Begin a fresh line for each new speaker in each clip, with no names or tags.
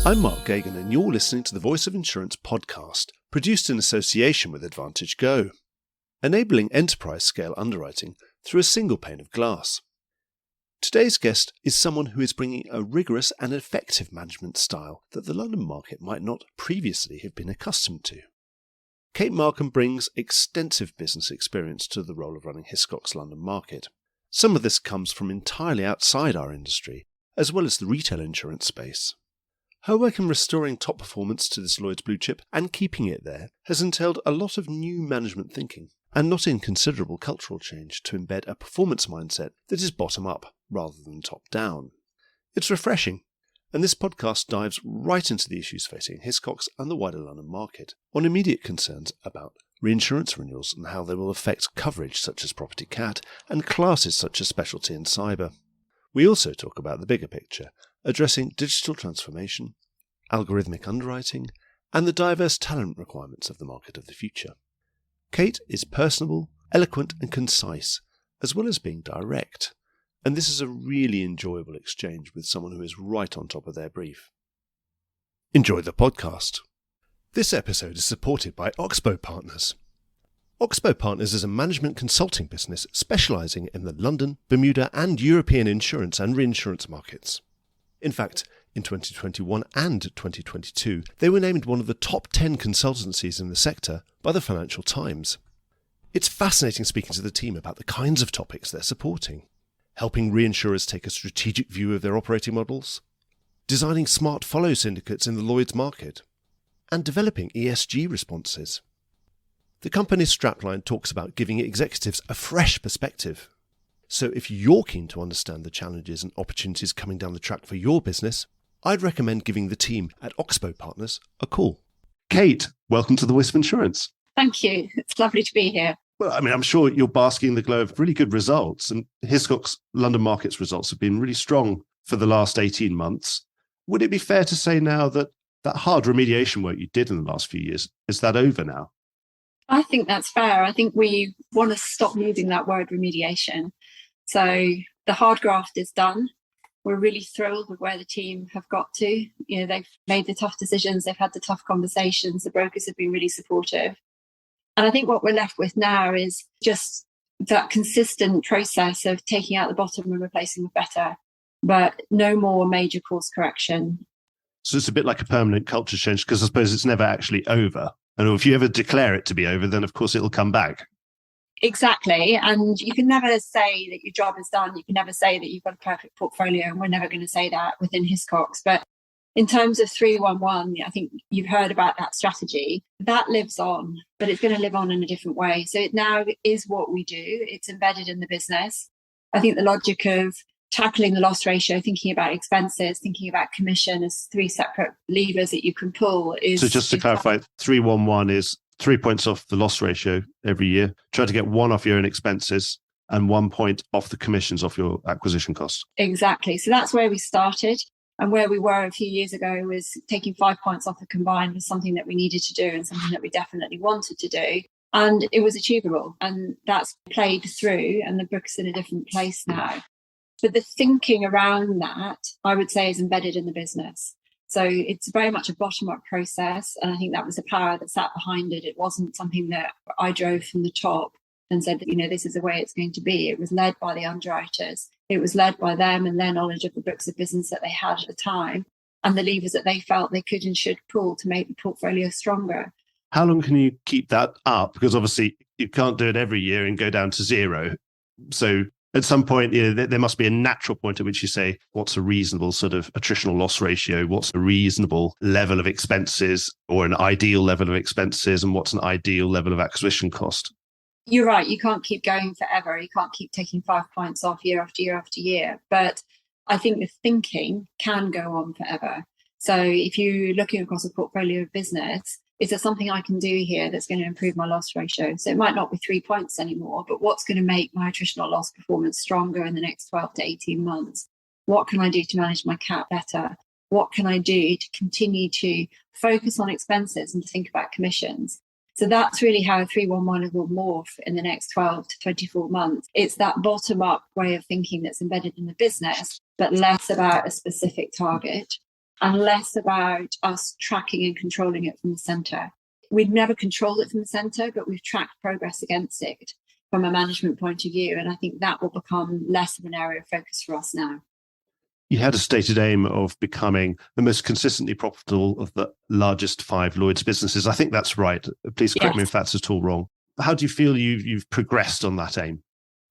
I'm Mark Gagan, and you're listening to the Voice of Insurance podcast, produced in association with Advantage Go, enabling enterprise-scale underwriting through a single pane of glass. Today's guest is someone who is bringing a rigorous and effective management style that the London market might not previously have been accustomed to. Kate Markham brings extensive business experience to the role of running Hiscox London market. Some of this comes from entirely outside our industry, as well as the retail insurance space. Her work in restoring top performance to this Lloyd's blue chip and keeping it there has entailed a lot of new management thinking and not inconsiderable cultural change to embed a performance mindset that is bottom-up rather than top-down. It's refreshing, and this podcast dives right into the issues facing Hiscox and the wider London market on immediate concerns about reinsurance renewals and how they will affect coverage such as property cat and classes such as specialty and cyber. We also talk about the bigger picture, addressing digital transformation, algorithmic underwriting, and the diverse talent requirements of the market of the future. Kate is personable, eloquent, and concise, as well as being direct, and this is a really enjoyable exchange with someone who is right on top of their brief. Enjoy the podcast. This episode is supported by Oxbow Partners. Oxbow Partners is a management consulting business specialising in the London, Bermuda, and European insurance and reinsurance markets. In fact, in 2021 and 2022, they were named one of the top 10 consultancies in the sector by the Financial Times. It's fascinating speaking to the team about the kinds of topics they're supporting, helping reinsurers take a strategic view of their operating models, designing smart follow syndicates in the Lloyd's market, and developing ESG responses. The company's strapline talks about giving executives a fresh perspective. So if you're keen to understand the challenges and opportunities coming down the track for your business, I'd recommend giving the team at Oxbow Partners a call. Kate, welcome to the Voice of Insurance.
Thank you. It's lovely to be here.
Well, I'm sure you're basking in the glow of really good results, and Hiscox London Market's results have been really strong for the last 18 months. Would it be fair to say now that that hard remediation work you did in the last few years, is that over now?
I think that's fair. I think we want to stop using that word remediation. So the hard graft is done. We're really thrilled with where the team have got to. They've made the tough decisions. They've had the tough conversations. The brokers have been really supportive. And I think what we're left with now is just that consistent process of taking out the bottom and replacing with better, but no more major course correction.
So it's a bit like a permanent culture change, because I suppose it's never actually over. And if you ever declare it to be over, then of course it'll come back.
Exactly. And you can never say that your job is done. You can never say that you've got a perfect portfolio. And we're never going to say that within Hiscox. But in terms of 311, I think you've heard about that strategy. That lives on, but it's going to live on in a different way. So it now is what we do. It's embedded in the business. I think the logic of tackling the loss ratio, thinking about expenses, thinking about commission as three separate levers that you can pull is... So just to clarify, 311 is 3 points off the loss ratio every year. Try to get 1 off your own expenses and 1 point off the commissions off your acquisition costs. Exactly. So that's where we started. And where we were a few years ago was taking 5 points off the combined was something that we needed to do and something that we definitely wanted to do. And it was achievable. And that's played through, and the book's in a different place now. But the thinking around that, I would say, is embedded in the business. So it's very much a bottom-up process. And I think that was the power that sat behind it. It wasn't something that I drove from the top and said that, this is the way it's going to be. It was led by the underwriters. It was led by them and their knowledge of the books of business that they had at the time and the levers that they felt they could and should pull to make the portfolio stronger.
How long can you keep that up? Because obviously you can't do it every year and go down to zero. So at some point, there must be a natural point at which you say, what's a reasonable sort of attritional loss ratio? What's a reasonable level of expenses or an ideal level of expenses? And what's an ideal level of acquisition cost?
You're right. You can't keep going forever. You can't keep taking 5 points off year after year after year. But I think the thinking can go on forever. So if you're looking across a portfolio of business, is there something I can do here that's going to improve my loss ratio? So it might not be 3 points anymore, but what's going to make my attritional loss performance stronger in the next 12 to 18 months? What can I do to manage my cat better? What can I do to continue to focus on expenses and to think about commissions? So that's really how 311 will morph in the next 12 to 24 months. It's that bottom-up way of thinking that's embedded in the business, but less about a specific target and less about us tracking and controlling it from the centre. We'd never control it from the centre, but we've tracked progress against it from a management point of view. And I think that will become less of an area of focus for us now.
You had a stated aim of becoming the most consistently profitable of the largest 5 Lloyd's businesses. I think that's right. Please correct me if that's at all wrong. How do you feel you've progressed on that aim?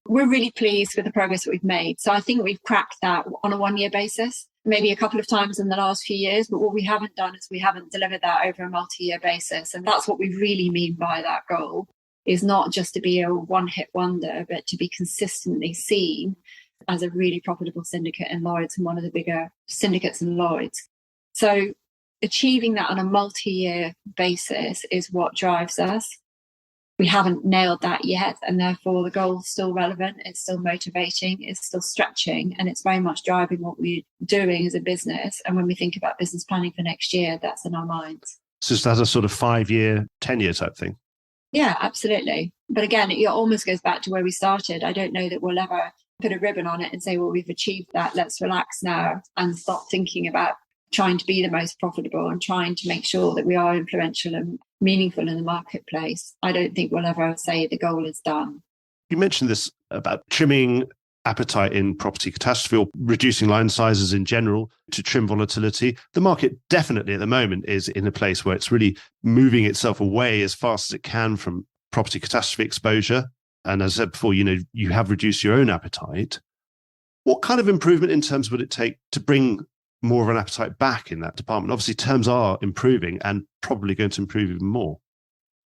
We're really pleased with the progress that we've made. So I think we've cracked that on a 1-year basis, maybe a couple of times in the last few years. But what we haven't done is we haven't delivered that over a multi-year basis. And that's what we really mean by that goal, is not just to be a one-hit wonder, but to be consistently seen as a really profitable syndicate in Lloyd's and one of the bigger syndicates in Lloyd's. So achieving that on a multi-year basis is what drives us. We haven't nailed that yet, and therefore the goal's still relevant, it's still motivating, it's still stretching, and it's very much driving what we're doing as a business. And when we think about business planning for next year, that's in our minds.
So is that a sort of 5-year, 10-year type thing?
Yeah, absolutely. But again, it almost goes back to where we started. I don't know that we'll ever put a ribbon on it and say, well, we've achieved that, let's relax now and stop thinking about trying to be the most profitable and trying to make sure that we are influential and meaningful in the marketplace. I don't think we'll ever say the goal is done.
You mentioned this about trimming appetite in property catastrophe or reducing line sizes in general to trim volatility. The market definitely at the moment is in a place where it's really moving itself away as fast as it can from property catastrophe exposure. And as I said before, you have reduced your own appetite. What kind of improvement in terms would it take to bring more of an appetite back in that department? Obviously, terms are improving and probably going to improve even more.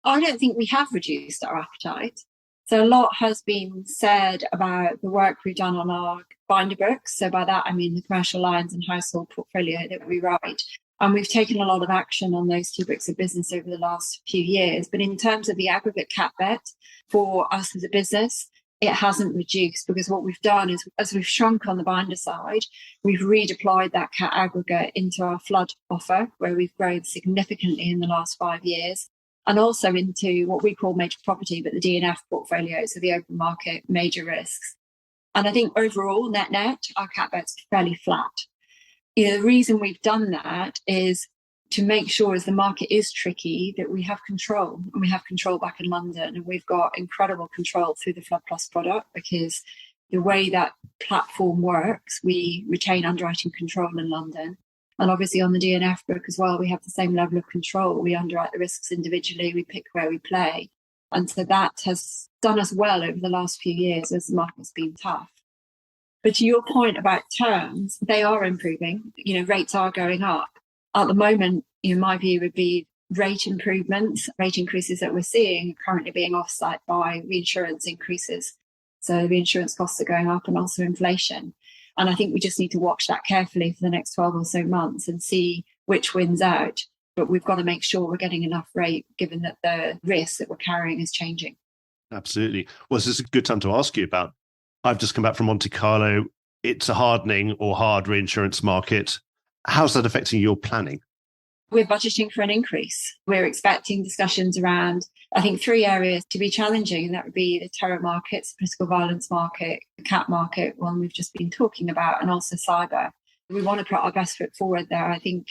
I don't think we have reduced our appetite. So a lot has been said about the work we've done on our binder books. So by that, I mean the commercial lines and household portfolio that we write. And we've taken a lot of action on those 2 books of business over the last few years. But in terms of the aggregate cat bet for us as a business, it hasn't reduced, because what we've done is, as we've shrunk on the binder side, we've redeployed that cat aggregate into our flood offer, where we've grown significantly in the last 5 years, and also into what we call major property, but the D&F portfolio, so the open market major risks. And I think overall, net, our cat bet's fairly flat. The reason we've done that is to make sure, as the market is tricky, that we have control, and we have control back in London, and we've got incredible control through the Flood Plus product, because the way that platform works, we retain underwriting control in London. And obviously on the D&F book as well, we have the same level of control. We underwrite the risks individually, we pick where we play. And so that has done us well over the last few years as the market's been tough. But to your point about terms, they are improving. Rates are going up. At the moment, my view would be rate improvements, rate increases that we're seeing are currently being offset by reinsurance increases. So reinsurance costs are going up, and also inflation. And I think we just need to watch that carefully for the next 12 or so months and see which wins out. But we've got to make sure we're getting enough rate, given that the risk that we're carrying is changing.
Absolutely. Well, this is a good time to ask you about, I've just come back from Monte Carlo. It's a hardening or hard reinsurance market. How's that affecting your planning?
We're budgeting for an increase. We're expecting discussions around, I think, 3 areas to be challenging, and that would be the terror markets, political violence market, the cat market, one we've just been talking about, and also cyber. We want to put our best foot forward there. I think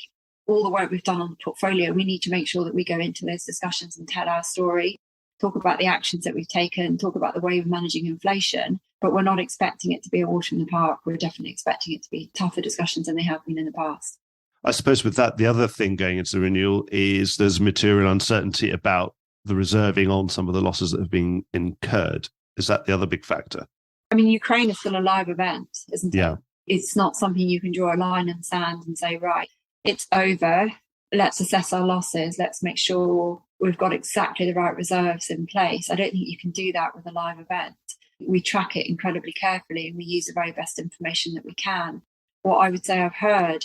all the work we've done on the portfolio, we need to make sure that we go into those discussions and tell our story, talk about the actions that we've taken, talk about the way we're managing inflation, but we're not expecting it to be a walk in the park. We're definitely expecting it to be tougher discussions than they have been in the past.
I suppose with that, the other thing going into the renewal is there's material uncertainty about the reserving on some of the losses that have been incurred. Is that the other big factor?
I mean, Ukraine is still a live event, isn't it?
Yeah.
It's not something you can draw a line in the sand and say, right, it's over. Let's assess our losses. Let's make sure we've got exactly the right reserves in place. I don't think you can do that with a live event. We track it incredibly carefully, and we use the very best information that we can. What I would say I've heard,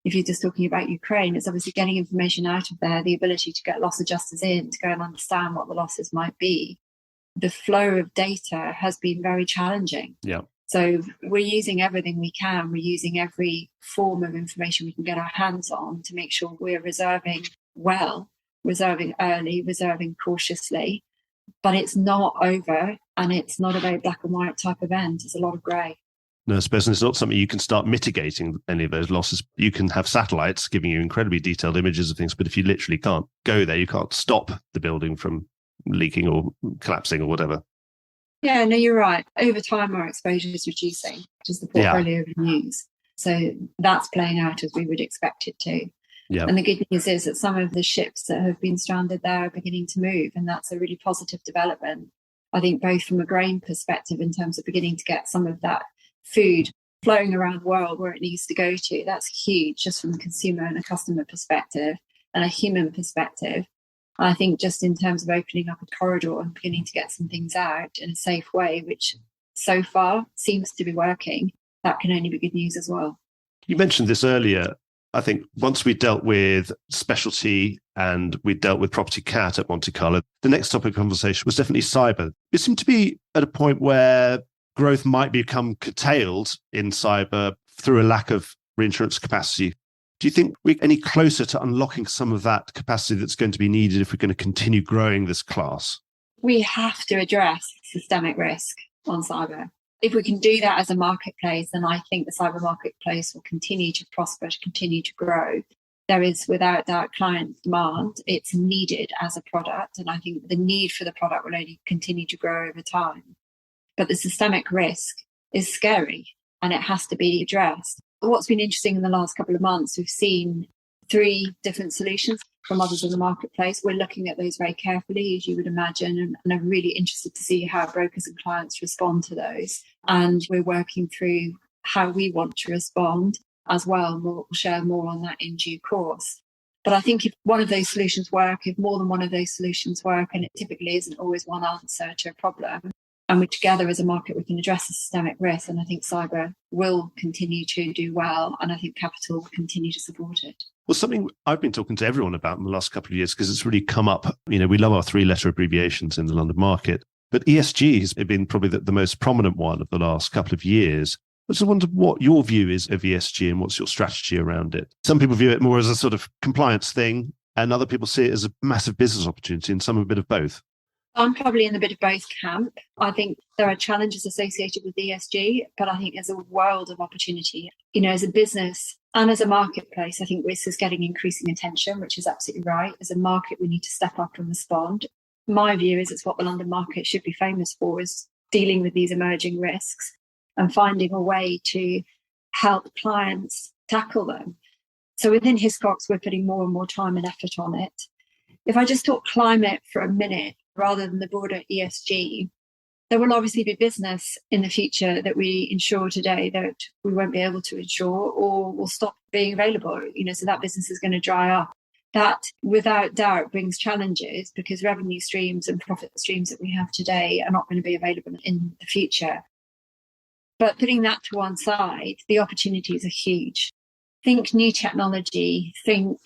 if you're just talking about Ukraine, is obviously getting information out of there, the ability to get loss adjusters in to go and understand what the losses might be. The flow of data has been very challenging.
Yeah.
So we're using everything we can. We're using every form of information we can get our hands on to make sure we're reserving well, reserving early, reserving cautiously. But it's not over, and it's not a very black and white type event. It's a lot of grey.
No, I suppose it's not something you can start mitigating any of those losses. You can have satellites giving you incredibly detailed images of things, but if you literally can't go there, you can't stop the building from leaking or collapsing or whatever.
Yeah, no, you're right. Over time, our exposure is reducing, just the portfolio renews. So that's playing out as we would expect it to.
Yeah.
And the good news is that some of the ships that have been stranded there are beginning to move, and that's a really positive development. I think both from a grain perspective in terms of beginning to get some of that food flowing around the world where it needs to go to. That's huge, just from a consumer and a customer perspective and a human perspective. I think just in terms of opening up a corridor and beginning to get some things out in a safe way, which so far seems to be working, that can only be good news as well.
You mentioned this earlier. I think once we dealt with specialty and we dealt with property cat at Monte Carlo, the next topic of conversation was definitely cyber. It seemed to be at a point where growth might become curtailed in cyber through a lack of reinsurance capacity. Do you think we're any closer to unlocking some of that capacity that's going to be needed if we're going to continue growing this class?
We have to address systemic risk on cyber. If we can do that as a marketplace, then I think the cyber marketplace will continue to prosper, to continue to grow. There is without doubt client demand. It's needed as a product. And I think the need for the product will only continue to grow over time. But the systemic risk is scary and it has to be addressed. What's been interesting in the last couple of months, we've seen 3 different solutions from others in the marketplace. We're looking at those very carefully, as you would imagine, and I'm really interested to see how brokers and clients respond to those. And we're working through how we want to respond as well. We'll share more on that in due course. But I think if one of those solutions work, if more than one of those solutions work, and it typically isn't always one answer to a problem, and we together as a market, we can address the systemic risk. And I think cyber will continue to do well. And I think capital will continue to support it.
Well, something I've been talking to everyone about in the last couple of years, because it's really come up. You know, we love our 3-letter abbreviations in the London market, but ESG has been probably the most prominent one of the last couple of years. I just wondered what your view is of ESG and what's your strategy around it. Some people view it more as a sort of compliance thing, and other people see it as a massive business opportunity, and some a bit of both.
I'm probably in a bit of both camp. I think there are challenges associated with ESG, but I think there's a world of opportunity. You know, as a business and as a marketplace, I think this is getting increasing attention, which is absolutely right. As a market, we need to step up and respond. My view is it's what the London market should be famous for, is dealing with these emerging risks and finding a way to help clients tackle them. So within Hiscox, we're putting more and more time and effort on it. If I just talk climate for a minute, rather than the broader ESG, there will obviously be business in the future that we insure today that we won't be able to insure or will stop being available. You know, so that business is going to dry up. That, without doubt, brings challenges because revenue streams and profit streams that we have today are not going to be available in the future. But putting that to one side, the opportunities are huge. Think new technology, think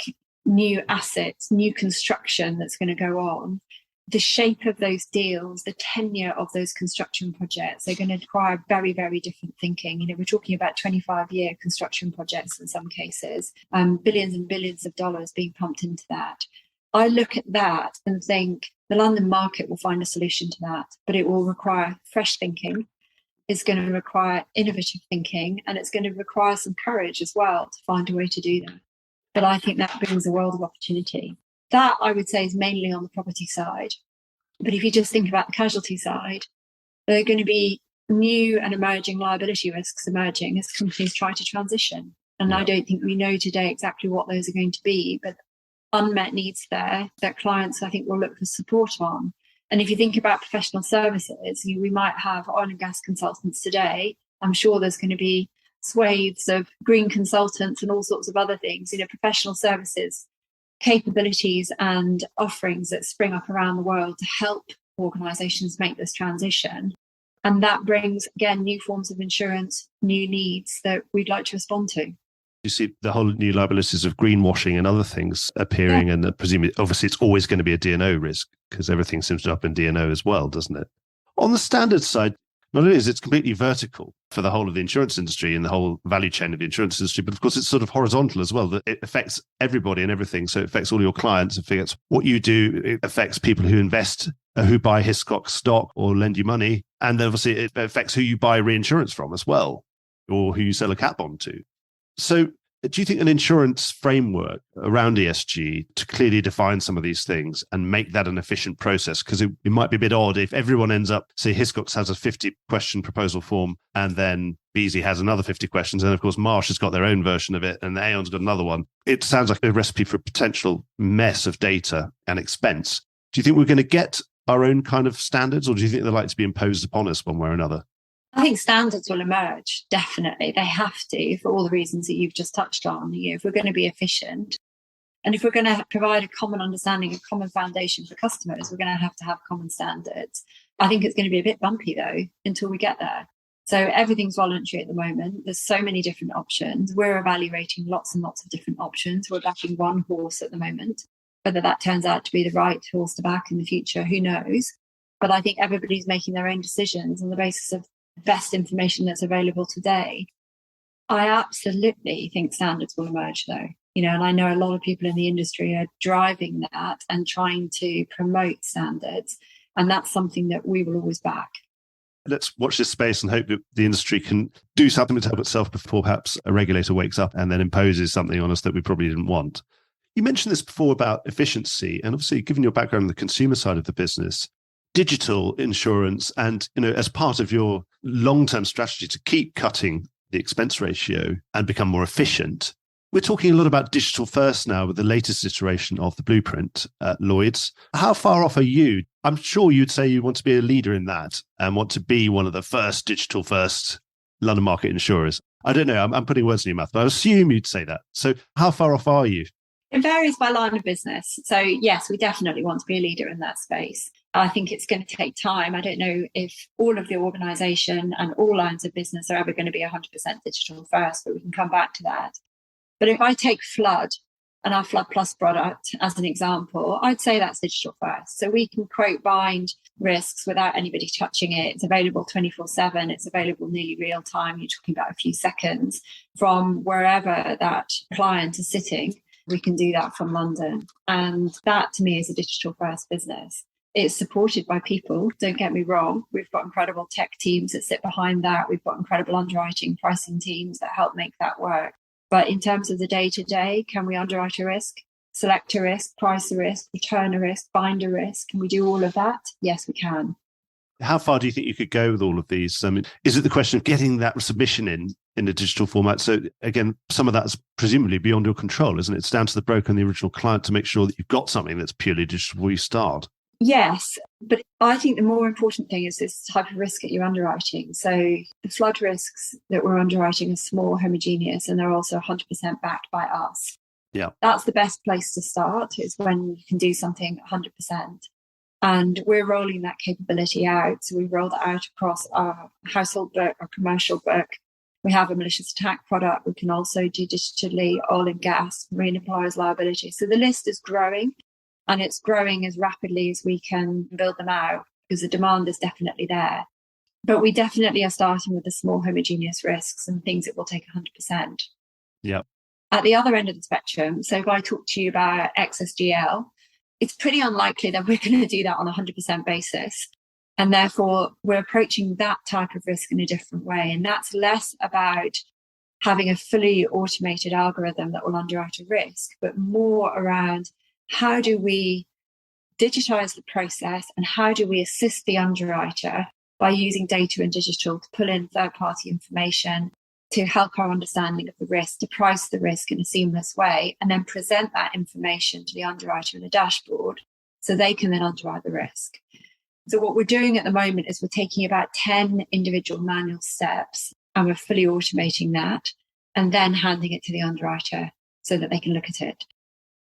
new assets, new construction that's going to go on. The shape of those deals, the tenure of those construction projects, they're going to require very, very different thinking. You know, we're talking about 25-year construction projects in some cases, billions and billions of dollars being pumped into that. I look at that and think the London market will find a solution to that, but it will require fresh thinking. It's going to require innovative thinking, and it's going to require some courage as well to find a way to do that. But I think that brings a world of opportunity. That, I would say, is mainly on the property side. But if you just think about the casualty side, there are going to be new and emerging liability risks emerging as companies try to transition. And I don't think we know today exactly what those are going to be, but unmet needs there that clients, I think, will look for support on. And if you think about professional services, we might have oil and gas consultants today. I'm sure there's going to be swathes of green consultants and all sorts of other things, professional services, capabilities and offerings that spring up around the world to help organisations make this transition. And that brings, again, new forms of insurance, new needs that we'd like to respond to.
You see the whole new liabilities of greenwashing and other things appearing, and presumably, obviously, it's always going to be a D&O risk because everything seems to up in D&O as well, doesn't it? On the standard side, not only is it completely vertical for the whole of the insurance industry and the whole value chain of the insurance industry, but of course it's sort of horizontal as well, that it affects everybody and everything. So it affects all your clients, it affects what you do, it affects people who invest, who buy Hiscox stock or lend you money. And then obviously it affects who you buy reinsurance from as well. or who you sell a cat bond to. So do you think an insurance framework around ESG to clearly define some of these things and make that an efficient process? Because it might be a bit odd if everyone ends up, say, Hiscox has a 50-question proposal form and then Beazley has another 50 questions. And of course, Marsh has got their own version of it and Aon's got another one. It sounds like a recipe for a potential mess of data and expense. Do you think we're going to get our own kind of standards, or do you think they're like to be imposed upon us one way or another?
I think standards will emerge, definitely. They have to, for all the reasons that you've just touched on. If we're going to be efficient and if we're going to provide a common understanding, a common foundation for customers, we're going to have common standards. I think it's going to be a bit bumpy, though, until we get there. So everything's voluntary at the moment. There's so many different options. We're evaluating lots and lots of different options. We're backing one horse at the moment. Whether that turns out to be the right horse to back in the future, who knows? But I think everybody's making their own decisions on the basis of best information that's available today. I absolutely think standards will emerge, though. And I know a lot of people in the industry are driving that and trying to promote standards. And that's something that we will always back.
Let's watch this space and hope that the industry can do something to help itself before perhaps a regulator wakes up and then imposes something on us that we probably didn't want. You mentioned this before about efficiency, and obviously, given your background on the consumer side of the business, digital insurance, and as part of your long-term strategy to keep cutting the expense ratio and become more efficient, we're talking a lot about digital first now with the latest iteration of the blueprint at Lloyd's. How far off are you? I'm sure you'd say you want to be a leader in that and want to be one of the first digital first London market insurers. I don't know. I'm putting words in your mouth, but I assume you'd say that. So how far off are you?
It varies by line of business. So yes, we definitely want to be a leader in that space. I think it's going to take time. I don't know if all of the organisation and all lines of business are ever going to be 100% digital first, but we can come back to that. But if I take Flood and our Flood Plus product as an example, I'd say that's digital first. So we can quote bind risks without anybody touching it. It's available 24/7. It's available nearly real time. You're talking about a few seconds from wherever that client is sitting. We can do that from London. And that to me is a digital first business. It's supported by people, don't get me wrong. We've got incredible tech teams that sit behind that. We've got incredible underwriting, pricing teams that help make that work. But in terms of the day-to-day, can we underwrite a risk, select a risk, price a risk, return a risk, bind a risk? Can we do all of that? Yes, we can.
How far do you think you could go with all of these? I mean, is it the question of getting that submission in a digital format? So again, some of that's presumably beyond your control, isn't it? It's down to the broker and the original client to make sure that you've got something that's purely digital before you start.
Yes, but I think the more important thing is this type of risk that you're underwriting. So the flood risks that we're underwriting are small, homogeneous, and they're also 100% backed by us.
Yeah,
that's the best place to start, is when you can do something 100%. And we're rolling that capability out. So we roll that out across our household book, our commercial book. We have a malicious attack product. We can also do digitally oil and gas, marine employers liability. So the list is growing, and it's growing as rapidly as we can build them out, because the demand is definitely there. But we definitely are starting with the small homogeneous risks and things that will take 100%.
Yeah.
At the other end of the spectrum, so if I talk to you about excess GL, it's pretty unlikely that we're going to do that on a 100% basis. And therefore, we're approaching that type of risk in a different way. And that's less about having a fully automated algorithm that will underwrite a risk, but more around how do we digitize the process and how do we assist the underwriter by using data and digital to pull in third-party information to help our understanding of the risk, to price the risk in a seamless way, and then present that information to the underwriter in a dashboard so they can then underwrite the risk. So what we're doing at the moment is we're taking about 10 individual manual steps and we're fully automating that and then handing it to the underwriter so that they can look at it.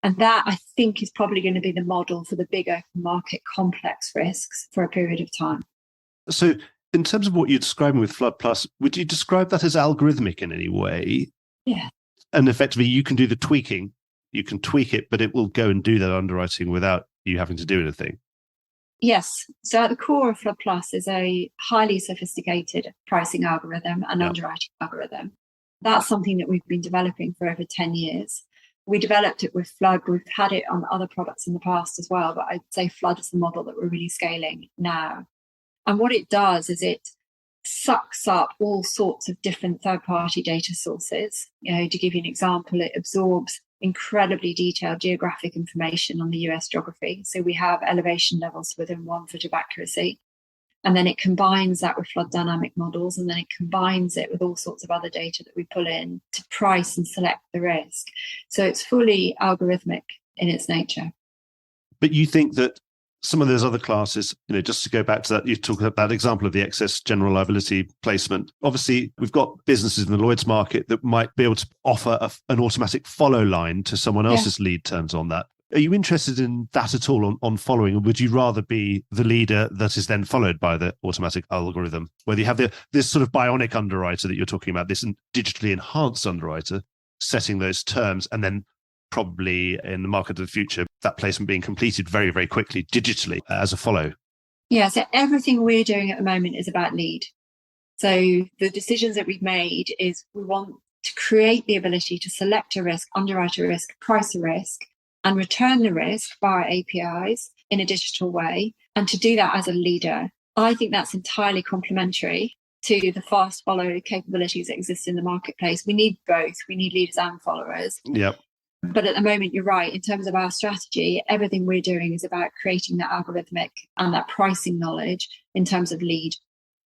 And that, I think, is probably going to be the model for the bigger market complex risks for a period of time.
So in terms of what you're describing with Flood Plus, would you describe that as algorithmic in any way?
Yeah.
And effectively, you can do the tweaking. You can tweak it, but it will go and do that underwriting without you having to do anything.
Yes. So at the core of Flood Plus is a highly sophisticated pricing algorithm and underwriting algorithm. That's something that we've been developing for over 10 years. We developed it with Flood. We've had it on other products in the past as well, but I'd say Flood is the model that we're really scaling now. And what it does is it sucks up all sorts of different third-party data sources. To give you an example, it absorbs incredibly detailed geographic information on the US geography. So we have elevation levels within 1 foot of accuracy. And then it combines that with flood dynamic models, and then it combines it with all sorts of other data that we pull in to price and select the risk. So it's fully algorithmic in its nature.
But you think that some of those other classes, just to go back to that, you talk about that example of the excess general liability placement. Obviously, we've got businesses in the Lloyd's market that might be able to offer an automatic follow line to someone else's lead terms on that. Are you interested in that at all on following? Or would you rather be the leader that is then followed by the automatic algorithm? Whether you have this sort of bionic underwriter that you're talking about, this digitally enhanced underwriter setting those terms, and then probably in the market of the future, that placement being completed very, very quickly digitally as a follow.
Yeah, so everything we're doing at the moment is about lead. So the decisions that we've made is we want to create the ability to select a risk, underwrite a risk, price a risk, and return the risk via APIs in a digital way, and to do that as a leader. I think that's entirely complementary to the fast follow capabilities that exist in the marketplace. We need both. We need leaders and followers.
Yep.
But at the moment, you're right. In terms of our strategy, everything we're doing is about creating that algorithmic and that pricing knowledge in terms of lead.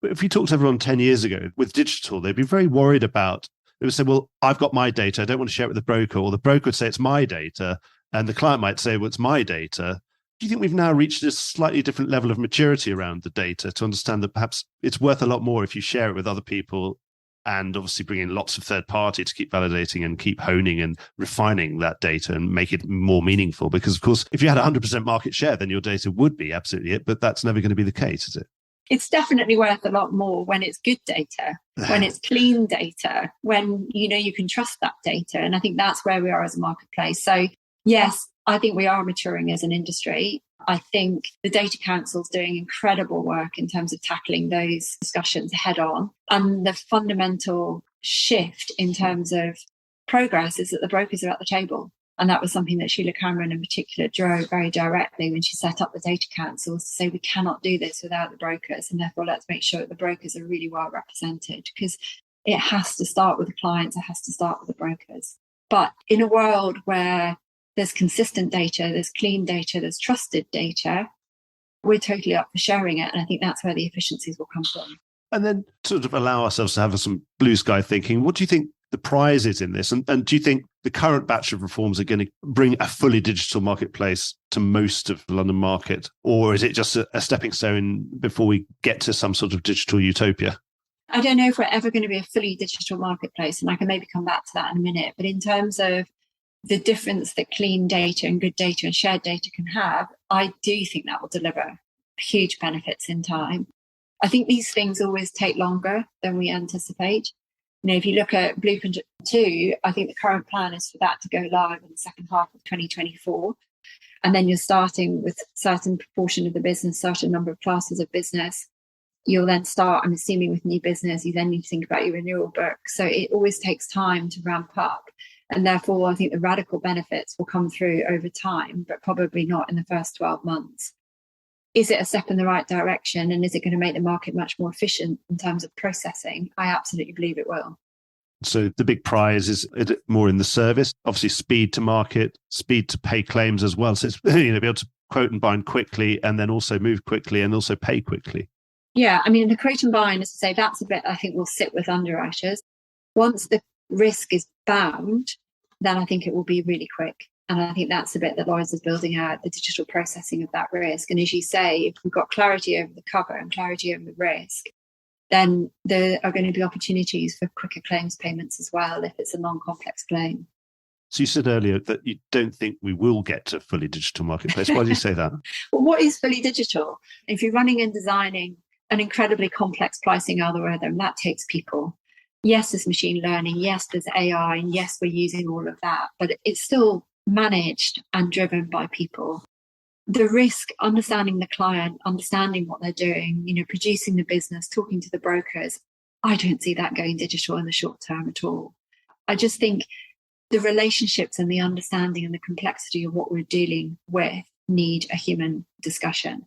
But if you talked to everyone 10 years ago with digital, they'd be very worried about, they would say, well, I've got my data. I don't want to share it with the broker. Or the broker would say it's my data. And the client might say, well, it's my data. Do you think we've now reached this slightly different level of maturity around the data to understand that perhaps it's worth a lot more if you share it with other people, and obviously bring in lots of third party to keep validating and keep honing and refining that data and make it more meaningful? Because, of course, if you had 100% market share, then your data would be absolutely it. But that's never going to be the case, is it?
It's definitely worth a lot more when it's good data, when it's clean data, when you can trust that data. And I think that's where we are as a marketplace. So yes, I think we are maturing as an industry. I think the Data Council is doing incredible work in terms of tackling those discussions head on. And the fundamental shift in terms of progress is that the brokers are at the table. And that was something that Sheila Cameron in particular drove very directly when she set up the Data Councils, to say we cannot do this without the brokers. And therefore, let's make sure that the brokers are really well represented, because it has to start with the clients. It has to start with the brokers. But in a world where there's consistent data, there's clean data, there's trusted data, we're totally up for sharing it. And I think that's where the efficiencies will come from.
And then sort of allow ourselves to have some blue sky thinking. What do you think the prize is in this? And do you think the current batch of reforms are going to bring a fully digital marketplace to most of the London market? Or is it just a stepping stone before we get to some sort of digital utopia?
I don't know if we're ever going to be a fully digital marketplace, and I can maybe come back to that in a minute. But in terms of the difference that clean data and good data and shared data can have, I do think that will deliver huge benefits in time. I think these things always take longer than we anticipate. If you look at Blueprint 2, I think the current plan is for that to go live in the second half of 2024. And then you're starting with a certain proportion of the business, certain number of classes of business. You'll then start, I'm assuming, with new business. You then need to think about your renewal book. So it always takes time to ramp up. And therefore, I think the radical benefits will come through over time, but probably not in the first 12 months. Is it a step in the right direction? And is it going to make the market much more efficient in terms of processing? I absolutely believe it will.
So the big prize is more in the service, obviously speed to market, speed to pay claims as well. So it's be able to quote and bind quickly, and then also move quickly and also pay quickly. Yeah,
I mean, the quote and bind, as I say, that's a bit I think will sit with underwriters. Once the risk is bound, then I think it will be really quick. And I think that's the bit that Lloyds is building out, the digital processing of that risk. And as you say, if we've got clarity over the cover and clarity over the risk, then there are going to be opportunities for quicker claims payments as well if it's a non-complex claim.
So you said earlier that you don't think we will get to fully digital marketplace. Why do you say that?
Well, what is fully digital? If you're running and designing an incredibly complex pricing algorithm, that takes people. Yes, there's machine learning. Yes, there's AI. And yes, we're using all of that. But it's still managed and driven by people. The risk, understanding the client, understanding what they're doing, producing the business, talking to the brokers, I don't see that going digital in the short term at all. I just think the relationships and the understanding and the complexity of what we're dealing with need a human discussion.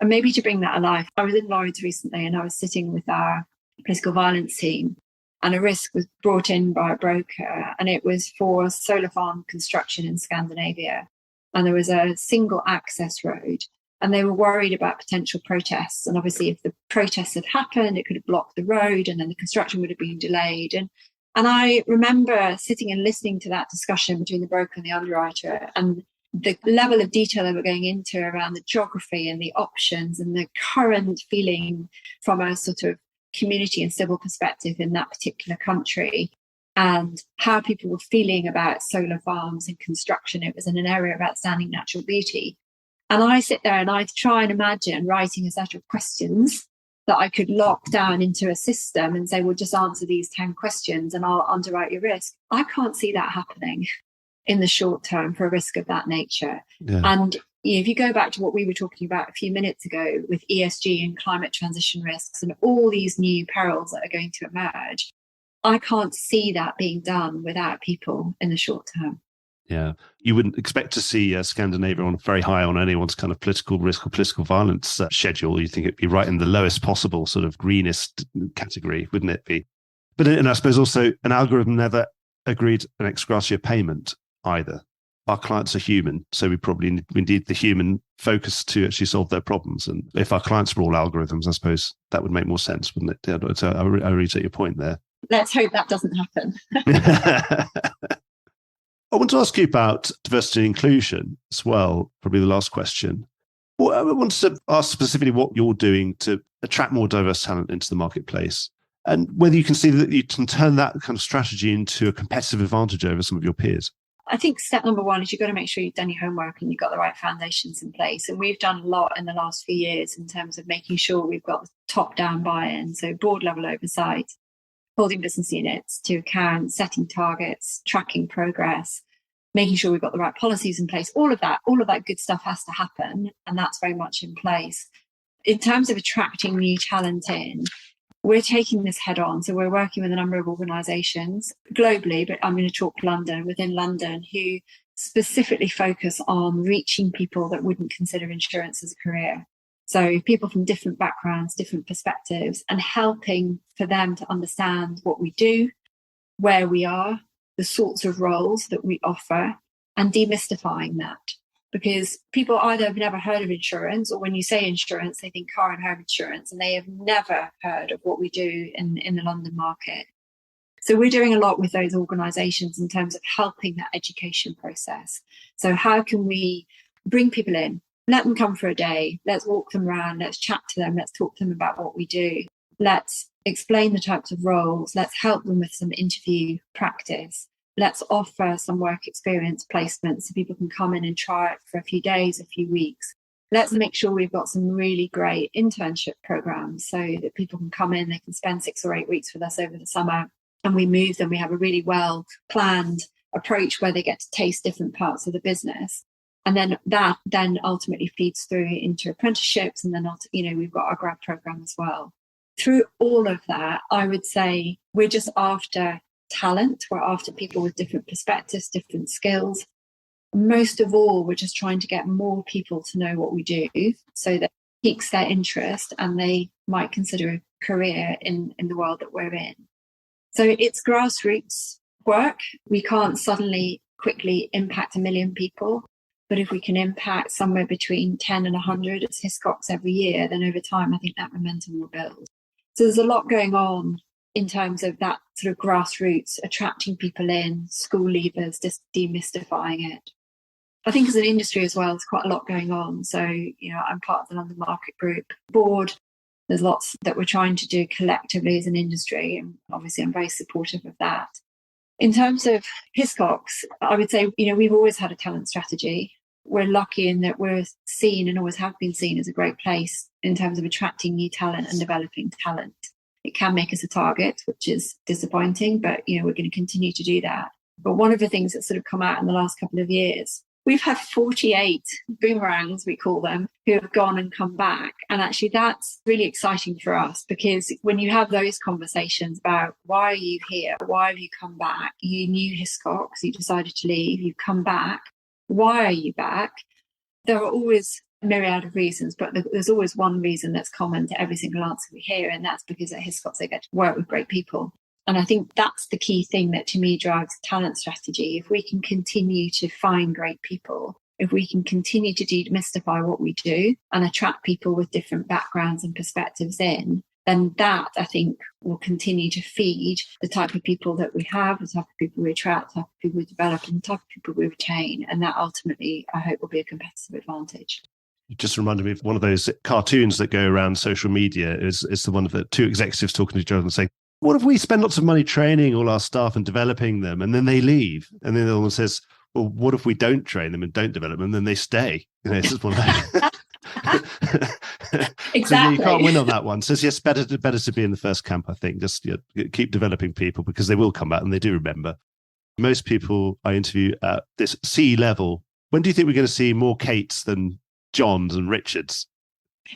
And maybe to bring that alive, I was in Lloyd's recently and I was sitting with our political violence team, and a risk was brought in by a broker, and it was for solar farm construction in Scandinavia. And there was a single access road, and they were worried about potential protests. And obviously, if the protests had happened, it could have blocked the road and then the construction would have been delayed. And I remember sitting and listening to that discussion between the broker and the underwriter, and the level of detail they were going into around the geography and the options and the current feeling from a sort of community and civil perspective in that particular country, and how people were feeling about solar farms and construction. It was in an area of outstanding natural beauty. And I sit there and I try and imagine writing a set of questions that I could lock down into a system and say, well, just answer these 10 questions and I'll underwrite your risk. I can't see that happening in the short term for a risk of that nature.
Yeah.
And if you go back to what we were talking about a few minutes ago with ESG and climate transition risks and all these new perils that are going to emerge, I can't see that being done without people in the short term.
Yeah, you wouldn't expect to see Scandinavia on very high on anyone's kind of political risk or political violence schedule. You think it'd be right in the lowest possible sort of greenest category, wouldn't it be? But and I suppose also an algorithm never agreed an ex gratia payment either. Our clients are human, so we need the human focus to actually solve their problems. And if our clients were all algorithms, I suppose that would make more sense, wouldn't it? So I really take your point there.
Let's hope that doesn't happen.
I want to ask you about diversity and inclusion as well, probably the last question. Well, I want to ask specifically what you're doing to attract more diverse talent into the marketplace, and whether you can see that you can turn that kind of strategy into a competitive advantage over some of your peers.
I think step number one is you've got to make sure you've done your homework and you've got the right foundations in place. And we've done a lot in the last few years in terms of making sure we've got top-down buy-in, so board level oversight, holding business units to account, setting targets, tracking progress, making sure we've got the right policies in place. All of that good stuff has to happen, and that's very much in place. In terms of attracting new talent in, we're taking this head on. So we're working with a number of organisations globally, but I'm going to talk within London, who specifically focus on reaching people that wouldn't consider insurance as a career. So people from different backgrounds, different perspectives, and helping for them to understand what we do, where we are, the sorts of roles that we offer, and demystifying that. Because people either have never heard of insurance, or when you say insurance, they think car and home insurance, and they have never heard of what we do in the London market. So we're doing a lot with those organisations in terms of helping that education process. So how can we bring people in, let them come for a day, let's walk them around, let's chat to them, let's talk to them about what we do, let's explain the types of roles, let's help them with some interview practice. Let's offer some work experience placements so people can come in and try it for a few days, a few weeks. Let's make sure we've got some really great internship programs so that people can come in, they can spend 6 or 8 weeks with us over the summer, and we move them. We have a really well planned approach where they get to taste different parts of the business. And then that then ultimately feeds through into apprenticeships. And then, we've got our grad program as well. Through all of that, I would say we're just after talent. We're after people with different perspectives, different skills. Most of all, we're just trying to get more people to know what we do so that it piques their interest and they might consider a career in the world that we're in. So it's grassroots work. We can't suddenly quickly impact 1 million people, but if we can impact somewhere between 10 and 100 as Hiscox every year, then over time, I think that momentum will build. So there's a lot going on in terms of that sort of grassroots, attracting people in, school leavers, just demystifying it. I think as an industry as well, there's quite a lot going on. So, I'm part of the London Market Group board. There's lots that we're trying to do collectively as an industry. And obviously, I'm very supportive of that. In terms of Hiscox, I would say, we've always had a talent strategy. We're lucky in that we're seen and always have been seen as a great place in terms of attracting new talent and developing talent. It can make us a target, which is disappointing, but we're going to continue to do that. But one of the things that's sort of come out in the last couple of years, we've had 48 boomerangs, we call them, who have gone and come back. And actually that's really exciting for us, because when you have those conversations about why are you here? Why have you come back? You knew Hiscox, you decided to leave, you've come back. Why are you back? There are always myriad of reasons, but there's always one reason that's common to every single answer we hear, and that's because at Hiscox they get to work with great people. And I think that's the key thing that to me drives talent strategy. If we can continue to find great people, if we can continue to demystify what we do and attract people with different backgrounds and perspectives in, then that, I think, will continue to feed the type of people that we have, the type of people we attract, the type of people we develop, and the type of people we retain. And that ultimately, I hope, will be a competitive advantage.
You just reminded me of one of those cartoons that go around social media. Is the one of the two executives talking to each other and saying, what if we spend lots of money training all our staff and developing them, and then they leave? And then the other one says, well, what if we don't train them and don't develop them, and then they stay? It's just one of those.
Exactly.
So you can't win on that one. So it's yes, better to be in the first camp, I think. Just keep developing people, because they will come back and they do remember. Most people I interview at this C level, when do you think we're going to see more Kates than Johns and Richards?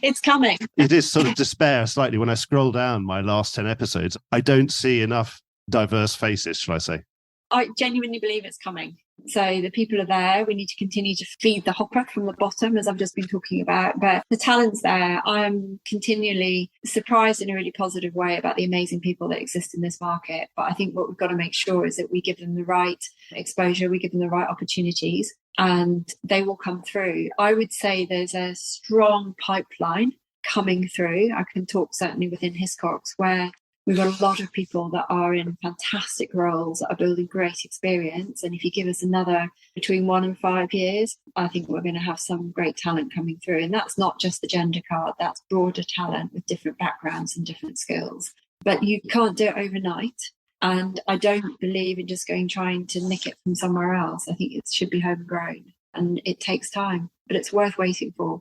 It's coming.
It is sort of despair slightly. When I scroll down my last 10 episodes, I don't see enough diverse faces, shall I say.
I genuinely believe it's coming. So the people are there. We need to continue to feed the hopper from the bottom, as I've just been talking about. But the talent's there. I'm continually surprised in a really positive way about the amazing people that exist in this market. But I think what we've got to make sure is that we give them the right exposure, we give them the right opportunities, and they will come through. I would say there's a strong pipeline coming through. I can talk certainly within Hiscox, where we've got a lot of people that are in fantastic roles, that are building great experience. And if you give us another between 1 and 5 years, I think we're going to have some great talent coming through. And that's not just the gender card, that's broader talent with different backgrounds and different skills. But you can't do it overnight. And I don't believe in just trying to nick it from somewhere else. I think it should be homegrown, and it takes time, but it's worth waiting for.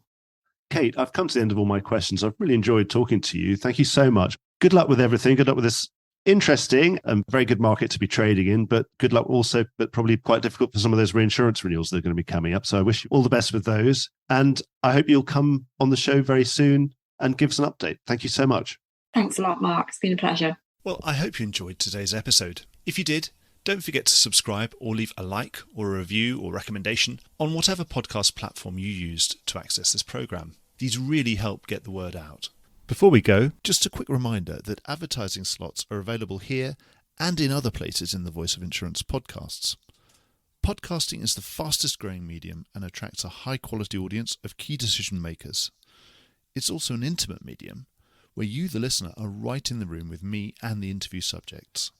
Kate, I've come to the end of all my questions. I've really enjoyed talking to you. Thank you so much. Good luck with everything. Good luck with this interesting and very good market to be trading in, but good luck also, but probably quite difficult for some of those reinsurance renewals that are going to be coming up. So I wish you all the best with those. And I hope you'll come on the show very soon and give us an update. Thank you so much.
Thanks a lot, Mark. It's been a pleasure.
Well, I hope you enjoyed today's episode. If you did, don't forget to subscribe or leave a like or a review or recommendation on whatever podcast platform you used to access this programme. These really help get the word out. Before we go, just a quick reminder that advertising slots are available here and in other places in the Voice of Insurance podcasts. Podcasting is the fastest growing medium and attracts a high quality audience of key decision makers. It's also an intimate medium where you, the listener, are right in the room with me and the interview subjects.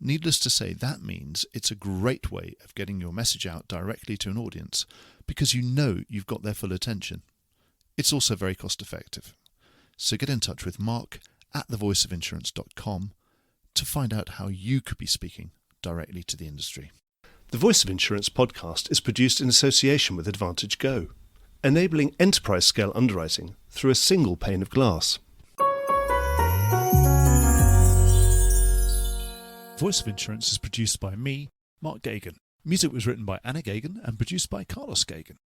Needless to say, that means it's a great way of getting your message out directly to an audience because you know you've got their full attention. It's also very cost effective. So get in touch with Mark at thevoiceofinsurance.com to find out how you could be speaking directly to the industry.
The Voice of Insurance podcast is produced in association with Advantage Go, enabling enterprise-scale underwriting through a single pane of glass.
Voice of Insurance is produced by me, Mark Gagan. Music was written by Anna Gagan and produced by Carlos Gagan.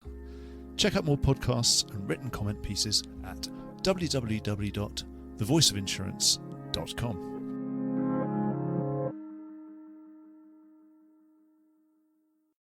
Check out more podcasts and written comment pieces at www.thevoiceofinsurance.com.